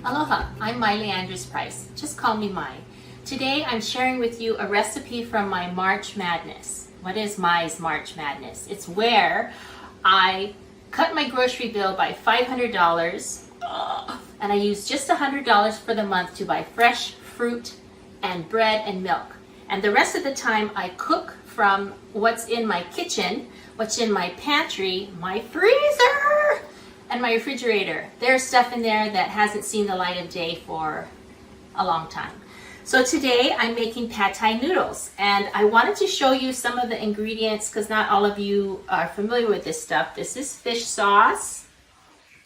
Aloha, I'm Miley Andrus-Price. Just call me Mai. Today I'm sharing with you a recipe from my March Madness. What is Mai's March Madness? It's where I cut my grocery bill by $500 and I use just $100 for the month to buy fresh fruit and bread and milk. And the rest of the time I cook from what's in my kitchen, what's in my pantry, my freezer, and my refrigerator. There's stuff in there that hasn't seen the light of day for a long time. So today I'm making Thai noodles, and I wanted to show you some of the ingredients because not all of you are familiar with this stuff. This is fish sauce.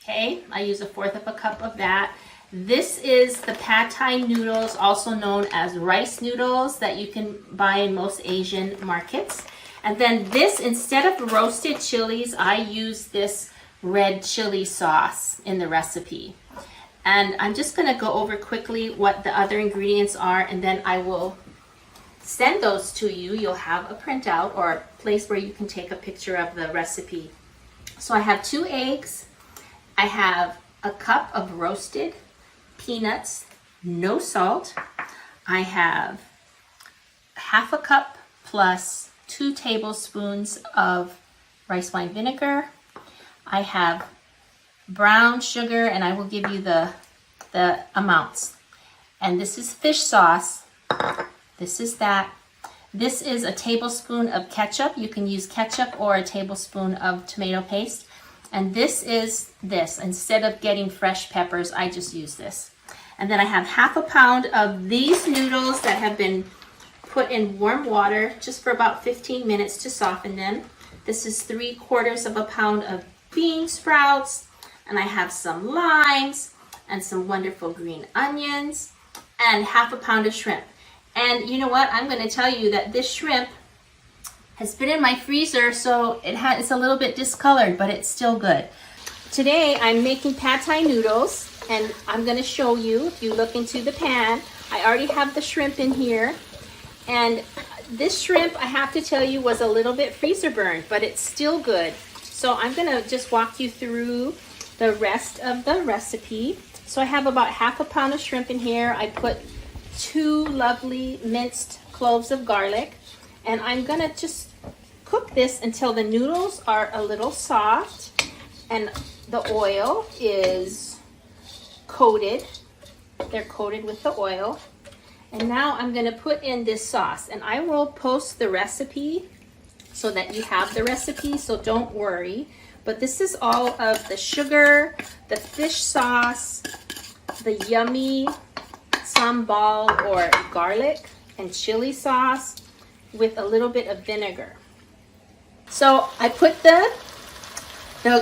Okay, I use 1/4 cup of that. This is the Thai noodles, also known as rice noodles, that you can buy in most Asian markets. And then this, instead of roasted chilies, I use this red chili sauce in the recipe. And I'm just going to go over quickly what the other ingredients are, and then I will send those to you. You'll have a printout or a place where you can take a picture of the recipe. So I have 2 eggs. I have a cup of roasted peanuts, no salt. I have 1/2 cup plus 2 tablespoons of rice wine vinegar. I have brown sugar, and I will give you the amounts. And this is fish sauce. This is that. This is a tablespoon of ketchup. You can use ketchup or a tablespoon of tomato paste. And this is this. Instead of getting fresh peppers, I just use this. And then I have 1/2 pound of these noodles that have been put in warm water just for about 15 minutes to soften them. This is 3/4 pound of bean sprouts, and I have some limes and some wonderful green onions and 1/2 pound of shrimp. And you know what? I'm going to tell you that this shrimp has been in my freezer, so it's a little bit discolored, but it's still good. Today I'm making Thai noodles, and I'm going to show you. If you look into the pan, I already have the shrimp in here. And this shrimp, I have to tell you, was a little bit freezer burned, but it's still good. So I'm going to just walk you through the rest of the recipe. So I have about 1/2 pound of shrimp in here. I put 2 lovely minced cloves of garlic. And I'm going to just cook this until the noodles are a little soft and the oil is coated. They're coated with the oil. And now I'm going to put in this sauce. And I will post the recipe so that you have the recipe, so don't worry. But this is all of the sugar, the fish sauce, the yummy sambal or garlic and chili sauce with a little bit of vinegar. So I put the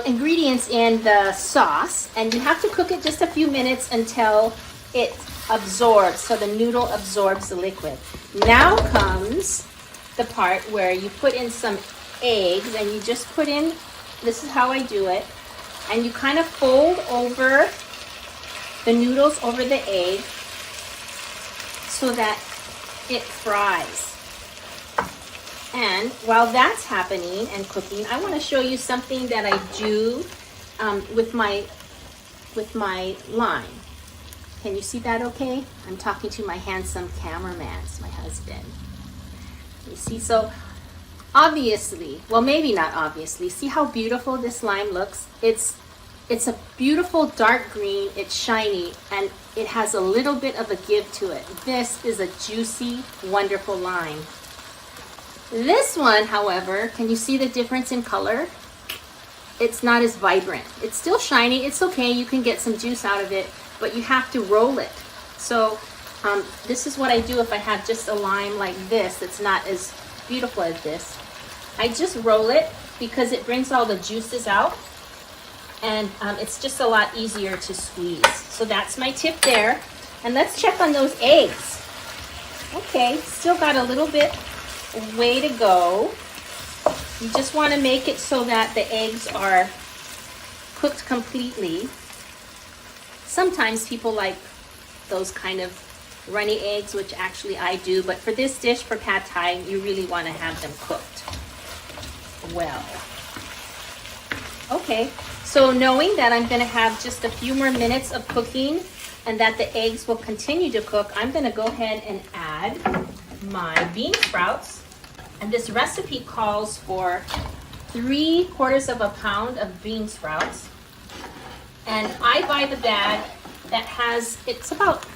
ingredients in the sauce, and you have to cook it just a few minutes until it absorbs, so the noodle absorbs the liquid. Now comes the part where you put in some eggs, and you just put in, this is how I do it, and you kind of fold over the noodles over the egg so that it fries. And while that's happening and cooking, I want to show you something that I do with my lime. Can you see that okay? I'm talking to my handsome cameraman, it's my husband. You see, so obviously, well, maybe not obviously, see how beautiful this lime looks? It's a beautiful dark green, it's shiny, and it has a little bit of a give to it. This is a juicy, wonderful lime. This one, however, can you see the difference in color? It's not as vibrant. It's still shiny, it's okay, you can get some juice out of it, but you have to roll it. So this is what I do if I have just a lime like this. It's not as beautiful as this. I just roll it because it brings all the juices out, and it's just a lot easier to squeeze. So that's my tip there. And let's check on those eggs. Okay, still got a little bit way to go. You just want to make it so that the eggs are cooked completely. Sometimes people like those kind of runny eggs, which actually I do, but for this dish, for pad thai, you really want to have them cooked well. Okay, so knowing that I'm going to have just a few more minutes of cooking, and that the eggs will continue to cook, I'm gonna go ahead and add my bean sprouts. And this recipe calls for 3/4 of a pound of bean sprouts. And I buy the bag that has, it's about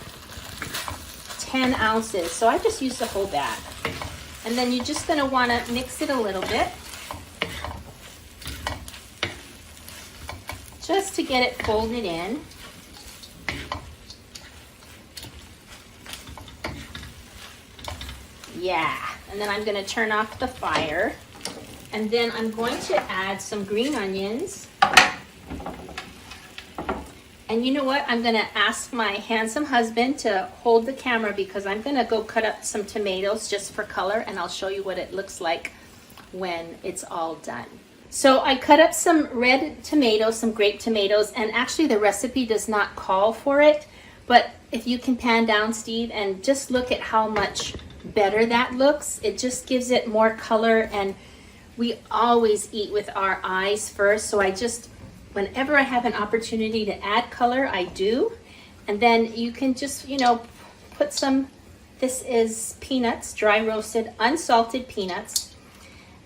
10 ounces. So I just use the whole bag. And then you're just gonna wanna mix it a little bit, just to get it folded in. Yeah, and then I'm gonna turn off the fire. And then I'm going to add some green onions. And you know what? I'm gonna ask my handsome husband to hold the camera because I'm gonna go cut up some tomatoes just for color, and I'll show you what it looks like when it's all done. So I cut up some red tomatoes, some grape tomatoes, and actually the recipe does not call for it, but if you can pan down, Steve, and just look at how much better that looks. It just gives it more color, and we always eat with our eyes first, so I just, whenever I have an opportunity to add color, I do. And then you can just, you know, put some, this is peanuts, dry roasted, unsalted peanuts.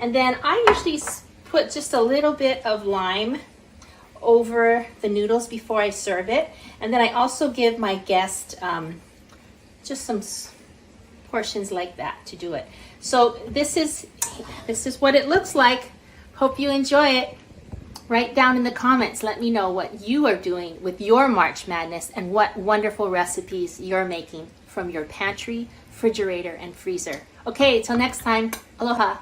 And then I usually put just a little bit of lime over the noodles before I serve it. And then I also give my guest just some portions like that to do it. So this is what it looks like. Hope you enjoy it. Write down in the comments, let me know what you are doing with your March Madness and what wonderful recipes you're making from your pantry, refrigerator, and freezer. Okay, till next time, aloha.